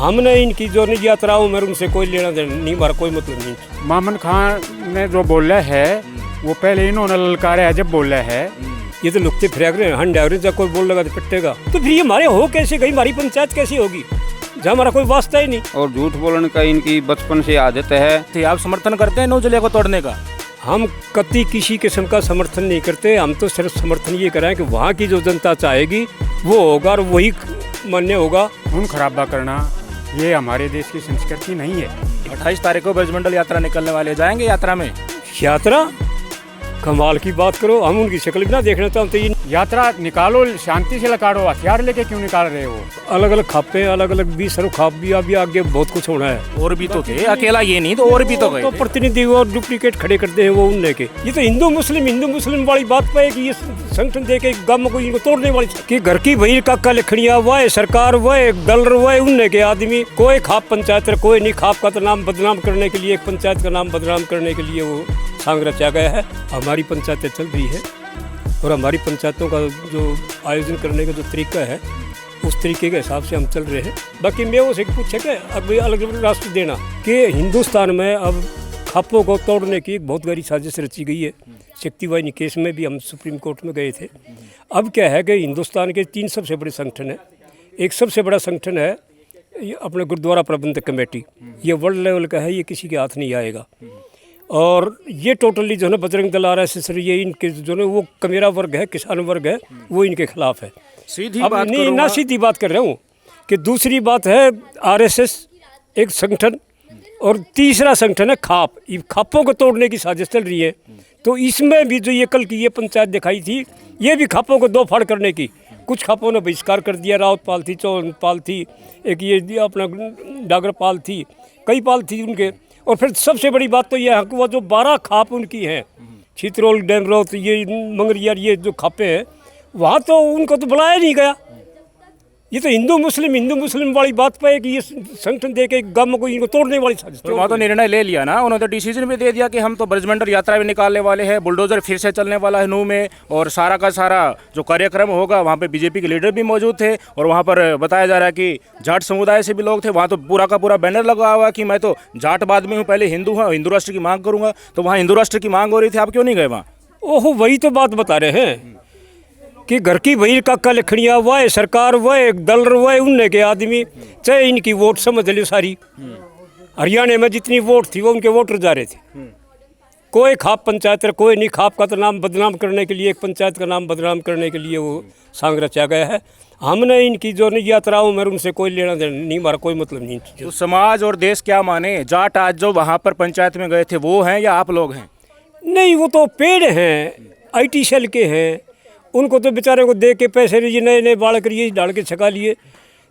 हमने इनकी जो निजी यात्राओं में उनसे कोई लेना देना नहीं, हमारा कोई मतलब नहीं। मामन खान ने जो बोला है वो पहले इन्होंने ललकारा है, जब बोला है ये तो लुकते फिर रहे हैं, हंड एवरेज कोई बोल लगा तो पिटेगा, तो फिर ये हमारे हो कैसे गई, हमारी पंचायत कैसी होगी जहाँ हमारा कोई वास्ता ही नहीं। और झूठ बोलने का इनकी बचपन से आदत है। तो आप समर्थन करते हैं नौजलिया को तोड़ने का? हम कति किसी किस्म का समर्थन नहीं करते, हम तो सिर्फ समर्थन ये कराएं कि वहाँ की जो जनता चाहेगी वो होगा और वही मान्य होगा। खून खराबा करना ये हमारे देश की संस्कृति नहीं है। 28 तारीख को ब्रजमंडल यात्रा निकलने वाले, जाएंगे यात्रा में? यात्रा कमाल की बात करो, हम उनकी शक्ल भी ना देखना चाहते। ये यात्रा निकालो, शांति से निकालो, हथियार लेके क्यों निकाल रहे हो? अलग अलग खापे, अलग अलग 20 खाप भी अभी आगे बहुत कुछ होना है। और भी तो थे, अकेला ये नहीं तो और भी तो गए। तो प्रतिनिधि और डुप्लीकेट खड़े करते हैं वो उनने के। ये तो हिंदू मुस्लिम वाली बात पे कि ये संगठन दे के गम को इनको तोड़ने वाली कि घर की बहिर काका लिखड़िया वह सरकार वह डलर वह उनने के आदमी कोई खाप पंचायत कोई नहीं। खाप का तो नाम बदनाम करने के लिए, एक पंचायत का नाम बदनाम करने के लिए वो सांग रचा गया है। हमारी पंचायतें चल रही है और हमारी पंचायतों का जो आयोजन करने का जो तरीका है उस तरीके के हिसाब से हम चल रहे हैं। बाकी मैं वो से पूछे कि अब अलग अलग राष्ट्र देना कि हिंदुस्तान में अब खापों को तोड़ने की एक बहुत गहरी साजिश रची गई है। शक्ति वाहिनी केस में भी हम सुप्रीम कोर्ट में गए थे। अब क्या है कि हिंदुस्तान के 3 सबसे बड़े संगठन हैं। एक सबसे बड़ा संगठन है ये अपने गुरुद्वारा प्रबंधक कमेटी, ये वर्ल्ड लेवल का है, ये किसी के हाथ नहीं आएगा। और ये टोटली जो है ना बजरंग दल RSS ये इनके जो है वो कमेरा वर्ग है, किसान वर्ग है, वो इनके खिलाफ है। सीधी अब बात नहीं ना सीधी बात कर रहा हूँ कि दूसरी बात है RSS एक संगठन और तीसरा संगठन है खाप। ये खापों को तोड़ने की साजिश चल रही है। तो इसमें भी जो ये कल की ये पंचायत दिखाई थी ये भी खापों को दो फाड़ करने की। कुछ खापों ने बहिष्कार कर दिया, रावत पाल थी, चौहान पाल थी, एक ये अपना डागर पाल थी, कई पाल थी उनके। और फिर सबसे बड़ी बात तो यह है कि वो जो 12 खाप उनकी हैं, छितरोल डेमरोत ये मंगरिया ये जो खापे हैं वहाँ तो उनको तो बुलाया नहीं गया। ये तो हिंदू मुस्लिम वाली बात पे है कि ये संगठन दे के गम को इनको तोड़ने वाली साजिश। तो वहाँ तो निर्णय ले लिया ना, उन्होंने तो डिसीजन भी दे दिया कि हम तो ब्रजमंडल यात्रा भी निकालने वाले हैं, बुलडोजर फिर से चलने वाला है नू में, और सारा का सारा जो कार्यक्रम होगा वहाँ पे बीजेपी के लीडर भी मौजूद थे। और वहाँ पर बताया जा रहा है कि जाट समुदाय से भी लोग थे। वहाँ तो पूरा का पूरा बैनर लगा हुआ कि मैं तो जाटवाद में हूँ, पहले हिंदू हूँ, हिंदू राष्ट्र की मांग करूँगा। तो वहाँ हिंदू राष्ट्र की मांग हो रही थी, आप क्यों नहीं गए वहाँ? ओहो, वही तो बात बता रहे हैं कि घर की बहिर काका लिखड़िया वह सरकार वह दलर वह उनने के आदमी, चाहे इनकी वोट समझ लो सारी। हरियाणा में जितनी वोट थी वो उनके वोटर जा रहे थे। कोई खाप पंचायत कोई नहीं। खाप का तो नाम बदनाम करने के लिए, एक पंचायत का नाम बदनाम करने के लिए वो सांग रचा गया है। हमने इनकी जो निजी यात्राओं में उनसे कोई लेना देना नहीं, हमारा कोई मतलब नहीं। तो समाज और देश क्या माने? जाट आज जो वहाँ पर पंचायत में गए थे वो हैं या आप लोग हैं? नहीं, वो तो पेड़ हैं, IT सेल के हैं, उनको तो बेचारे को दे के पैसे ये नए बालक ये डाल के छका लिए।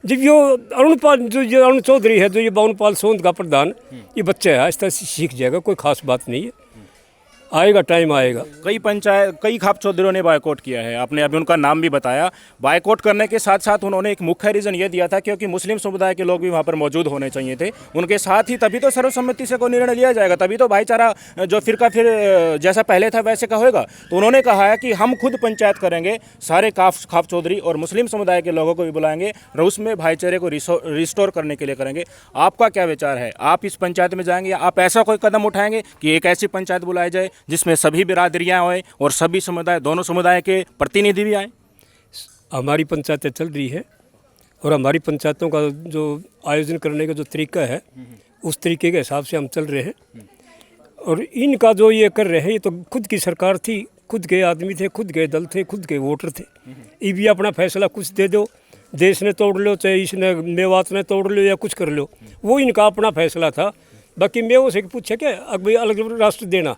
जब यो अरुण चौधरी है जो ये बावन पाल सोंद का प्रधान, ये बच्चा है, आहिस्ता सीख जाएगा, कोई खास बात नहीं है, आएगा टाइम आएगा। कई खाप चौधरीयों ने बायकॉट किया है, आपने अभी उनका नाम भी बताया। बायकॉट करने के साथ साथ उन्होंने एक मुख्य रीज़न ये दिया था क्योंकि मुस्लिम समुदाय के लोग भी वहाँ पर मौजूद होने चाहिए थे उनके साथ ही, तभी तो सर्वसम्मति से कोई निर्णय लिया जाएगा, तभी तो भाईचारा जो फिर जैसा पहले था वैसे का होगा। तो उन्होंने कहा है कि हम खुद पंचायत करेंगे, सारे खाप चौधरी और मुस्लिम समुदाय के लोगों को भी बुलाएंगे और उसमें भाईचारे को रिस्टोर करने के लिए करेंगे। आपका क्या विचार है? आप इस पंचायत में जाएंगे या आप ऐसा कोई कदम उठाएंगे कि एक ऐसी पंचायत बुलाई जाए जिसमें सभी बिरादरियां आए और सभी समुदाय, दोनों समुदाय के प्रतिनिधि भी आए? हमारी पंचायतें चल रही है और हमारी पंचायतों का जो आयोजन करने का जो तरीका है उस तरीके के हिसाब से हम चल रहे हैं। और इनका जो ये कर रहे हैं, ये तो खुद की सरकार थी, खुद के आदमी थे, खुद के दल थे, खुद के वोटर थे। ये भी अपना फैसला कुछ दे दो, देश ने तोड़ लो, चाहे इसने मेवात ने तोड़ लो या कुछ कर लो, वो इनका अपना फैसला था। बाकी मैं वो से पूछे क्या अब अलग राष्ट्र देना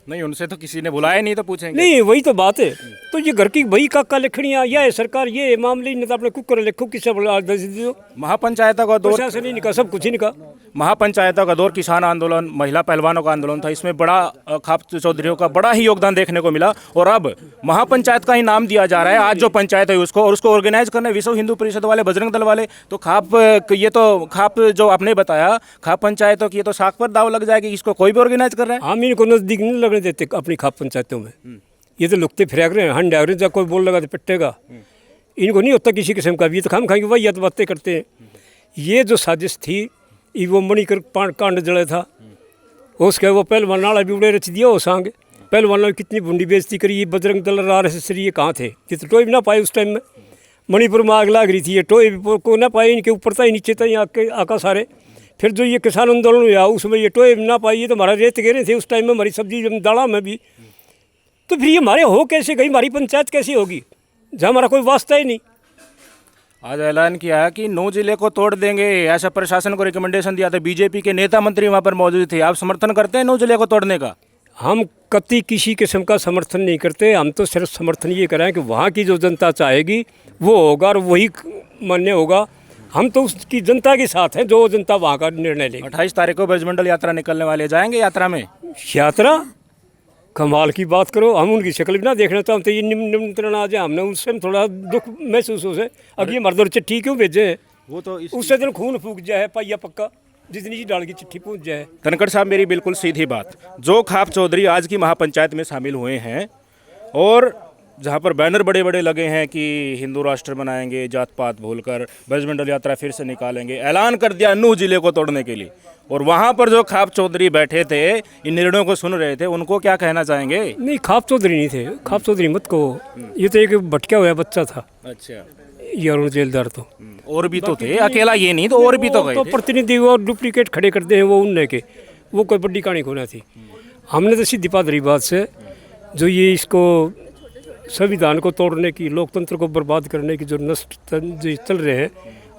नहीं, उनसे तो किसी ने बुलाया नहीं, तो पूछेंगे नहीं, वही तो बात है। तो ये घर की वही काका लिखड़ियाँ या है सरकार, ये मामले ने तो अपने कुकर लिखो किसे दो। महापंचायतों का दौर, प्रशासन ही निका, सब कुछ ही निका। महापंचायतों का दौर, किसान आंदोलन, महिला पहलवानों का आंदोलन था, इसमें बड़ा खाप चौधरीयों का बड़ा ही योगदान देखने को मिला। और अब महापंचायत का ही नाम दिया जा रहा है आज जो पंचायत है उसको, और उसको ऑर्गेनाइज करने विश्व हिंदू परिषद वाले, बजरंग दल वाले। तो खाप, ये तो खाप जो आपने बताया खाप पंचायतों की, ये तो साख पर दाव लग जाएगी, इसको कोई भी ऑर्गेनाइज कर रहा है। हम इनको नजदीक नहीं लगने देते अपनी खाप पंचायतों में। ये तो लुकते फिर रहे हैं, हंड एवरेज कोई बोल लगा तो पिटेगा, इनको नहीं होता किसी किस्म का भी। ये तो खाम खाएंगे वही बातें करते हैं। ये जो साजिश थी ये वो मणिकर कांड जड़े था उसके वो पहलवान नाला भी उड़े रच दिया वो सांग पहलवानों ने कितनी भुंडी बेइज्जती करी। ये बजरंग दल RSS ये कहाँ थे कि तो टोए भी ना पाए उस टाइम में। मणिपुर में आग लाग रही थी ये टोए को ना पाए इनके ऊपर था ही नीचे था यहाँ आका सारे। फिर जो ये किसान आंदोलन हुआ उसमें ये टोए ना पाई ये तो हमारा रेत गिरे थे उस टाइम में हमारी सब्जी दाड़ा में भी। तो फिर ये हमारे हो कैसे गई हमारी पंचायत कैसी होगी जहाँ हमारा कोई वास्ता ही नहीं। आज ऐलान किया है कि 9 जिले को तोड़ देंगे, ऐसा प्रशासन को रिकमेंडेशन दिया था। बीजेपी के नेता मंत्री वहाँ पर मौजूद थे। आप समर्थन करते हैं 9 जिले को तोड़ने का? हम कतई किसी किस्म का समर्थन नहीं करते। हम तो सिर्फ समर्थन ये करें कि वहाँ की जो जनता चाहेगी वो होगा और वही मान्य होगा। हम तो उसकी जनता के साथ हैं जो जनता वहाँ का निर्णय लेगी। 28 तारीख को ब्रजमंडल यात्रा निकलने वाले, जाएंगे यात्रा में? यात्रा कमाल की बात करो, हम उनकी शक्ल भी ना देखना तो हम तो ये निमंत्रण आ जाए हमने उससे थोड़ा दुख महसूस हो से। अब ये मर्दों चिट्ठी क्यों भेजे हैं? वो तो उससे दिन खून फूक जाए पाइया पक्का जितनी जी डाल की चिट्ठी पहुँच जाए। धनखड़ साहब मेरी बिल्कुल सीधी बात, जो खाप चौधरी आज की महापंचायत में शामिल हुए हैं और जहाँ पर बैनर बड़े बड़े लगे हैं कि हिंदू राष्ट्र बनाएंगे, जात पात भूलकर ब्रजमंडल यात्रा फिर से निकालेंगे, ऐलान कर दिया 9 जिले को तोड़ने के लिए, और वहाँ पर जो खाप चौधरी बैठे थे इन निर्णयों को सुन रहे थे, उनको क्या कहना चाहेंगे? नहीं, खाप चौधरी नहीं थे, खाप चौधरी मत कहो, ये तो एक भटका हुआ बच्चा था। अच्छा, ये अरुण जेलदार तो और भी तो थे, अकेला ये नहीं तो और भी तो गए तो थे। प्रतिनिधि और डुप्लीकेट खड़े करते हैं वो उनने के, वो कोई बड़ी कहानी को ना थी। हमने तो सीधी पादरी बात से जो ये इसको संविधान को तोड़ने की, लोकतंत्र को बर्बाद करने की जो नष्ट जो चल रहे हैं,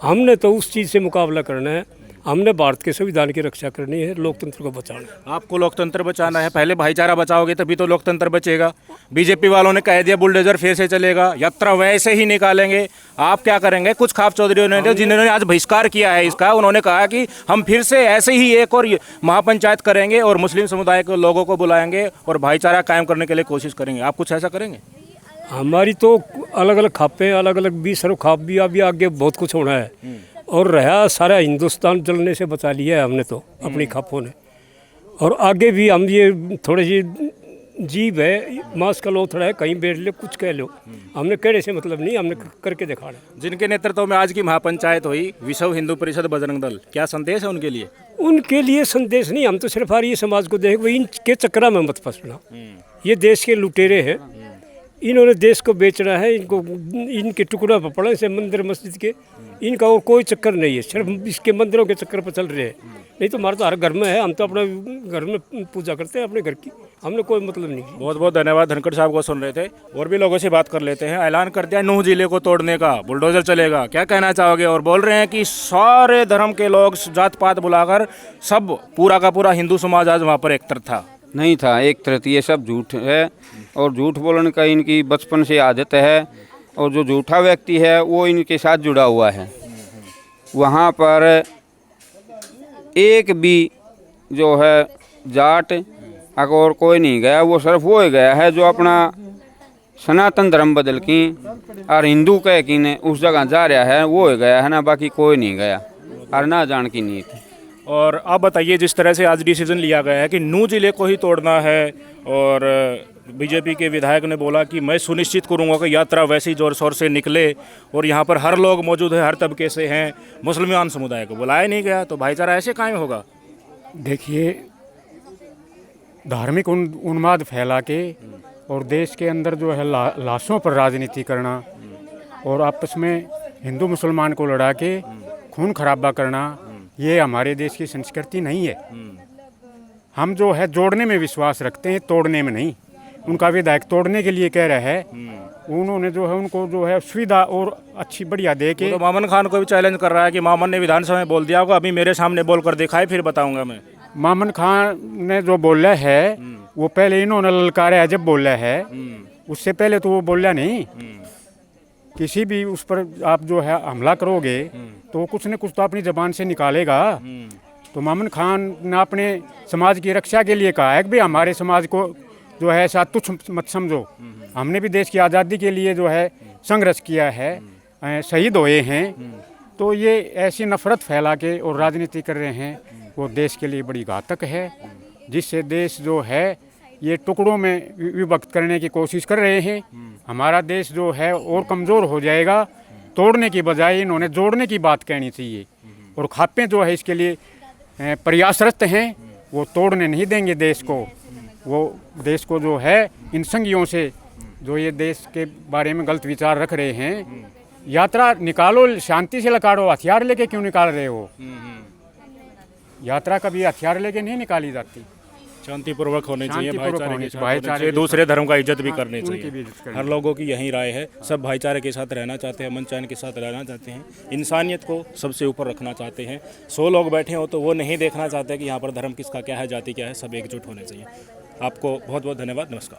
हमने तो उस चीज़ से मुकाबला करना है। हमने भारत के संविधान की रक्षा करनी है, लोकतंत्र को बचाना है। आपको लोकतंत्र बचाना है, पहले भाईचारा बचाओगे तभी तो लोकतंत्र बचेगा। बीजेपी वालों ने कह दिया बुलडोजर फिर से चलेगा, यात्रा वैसे ही निकालेंगे। आप क्या करेंगे? कुछ खाप चौधरी ने जिन्होंने आज बहिष्कार किया है इसका, उन्होंने कहा कि हम फिर से ऐसे ही एक और महापंचायत करेंगे और मुस्लिम समुदाय के लोगों को बुलाएंगे और भाईचारा कायम करने के लिए कोशिश करेंगे। आप कुछ ऐसा करेंगे? हमारी तो अलग अलग खापें, अलग अलग 20 खाप भी अभी आगे बहुत कुछ होना है। और रहा सारा हिंदुस्तान जलने से बचा लिया है हमने तो अपनी खापों ने। और आगे भी हम ये थोड़ी सी जीव है, मांस का लोथड़ा है, कहीं बैठ लो कुछ कह लो, हमने कहने से मतलब नहीं, हमने करके दिखाना। जिनके नेतृत्व में आज की महापंचायत हुई, विश्व हिंदू परिषद बजरंग दल, क्या संदेश है उनके लिए? उनके लिए संदेश नहीं, हम तो सिर्फ आर्य समाज को देख, वही इनके चक्रा में मत फंसना। ये देश के लुटेरे हैं, इन्होंने देश को बेचना है, इनको इनके टुकड़ा पर पड़े से मंदिर मस्जिद के, इनका और कोई चक्कर नहीं है, सिर्फ इसके मंदिरों के चक्कर पर चल रहे हैं। नहीं तो हमारा तो हर घर में है, हम तो अपने घर में पूजा करते हैं अपने घर की, हमने कोई मतलब नहीं। बहुत बहुत धन्यवाद। धनखड़ साहब को सुन रहे थे, और भी लोगों से बात कर लेते हैं। ऐलान कर दिया 9 जिले को तोड़ने का, बुलडोजर चलेगा, क्या कहना चाहोगे? और बोल रहे हैं कि सारे धर्म के लोग जात पात बुलाकर सब पूरा का पूरा हिंदू समाज आज वहाँ पर एकत्र था। नहीं था एक तरह, ये सब झूठ है और झूठ बोलने का इनकी बचपन से आदत है। और जो झूठा व्यक्ति है वो इनके साथ जुड़ा हुआ है। वहाँ पर एक भी जो है जाट और कोई नहीं गया, वो सिर्फ वो ही गया है जो अपना सनातन धर्म बदल की और हिंदू कह की ने उस जगह जा रहा है, वो ही गया है ना, बाकी कोई नहीं गया और ना जान की नीति। और आप बताइए, जिस तरह से आज डिसीजन लिया गया है कि 9 जिले को ही तोड़ना है, और बीजेपी के विधायक ने बोला कि मैं सुनिश्चित करूंगा कि यात्रा वैसी जोर शोर से निकले, और यहाँ पर हर लोग मौजूद है, हर तबके से हैं, मुसलमान समुदाय को बुलाया नहीं गया, तो भाईचारा ऐसे कायम होगा? देखिए, धार्मिक उन्माद फैला के और देश के अंदर जो है लाशों पर राजनीति करना और आपस में हिंदू मुसलमान को लड़ा के खून खराबा करना, ये हमारे देश की संस्कृति नहीं है। हम जो है जोड़ने में विश्वास रखते हैं, तोड़ने में नहीं। उनका विधायक तोड़ने के लिए कह रहा है, उन्होंने जो है उनको जो है सुविधा और अच्छी बढ़िया दे के। तो मामन खान को भी चैलेंज कर रहा है कि मामन ने विधानसभा में बोल दिया होगा, अभी मेरे सामने बोल कर दिखाए फिर बताऊंगा मैं। मामन खान ने जो बोला है वो पहले इन्होंने ललकारा है, जब बोला है उससे पहले तो वो बोला नहीं। किसी भी उस पर आप जो है हमला करोगे तो कुछ न कुछ तो अपनी ज़बान से निकालेगा। तो मामन खान ने अपने समाज की रक्षा के लिए कहा है कि भाई हमारे समाज को जो है ऐसा तुच्छ मत समझो, हमने भी देश की आज़ादी के लिए जो है संघर्ष किया है, शहीद हुए हैं। तो ये ऐसी नफरत फैला के और राजनीति कर रहे हैं, वो देश के लिए बड़ी घातक है, जिससे देश जो है ये टुकड़ों में विभक्त करने की कोशिश कर रहे हैं। हमारा देश जो है और कमज़ोर हो जाएगा। तोड़ने की बजाय इन्होंने जोड़ने की बात कहनी चाहिए और खापें जो है इसके लिए प्रयासरत हैं। वो तोड़ने नहीं देंगे देश को। वो देश को जो है इन संघियों से जो ये देश के बारे में गलत विचार रख रहे हैं, यात्रा निकालो, शांति से लकाड़ो, हथियार लेके क्यों निकाल रहे हो? यात्रा कभी हथियार लेके नहीं निकाली जाती। शांतिपूर्वक होने चाहिए, शांतिपूर्वक भाईचारे होने के साथ चाहिए, होने चाहिए, दूसरे धर्म का इज्जत भी करनी उनकी भी चाहिए। इज्जत करनी हर लोगों की यही राय है, सब भाईचारे के साथ रहना चाहते हैं, अमन चैन के साथ रहना चाहते हैं, इंसानियत को सबसे ऊपर रखना चाहते हैं। 100 लोग बैठे हो तो वो नहीं देखना चाहते कि यहाँ पर धर्म किसका क्या है, जाति क्या है, सब एकजुट होने चाहिए। आपको बहुत बहुत धन्यवाद, नमस्कार।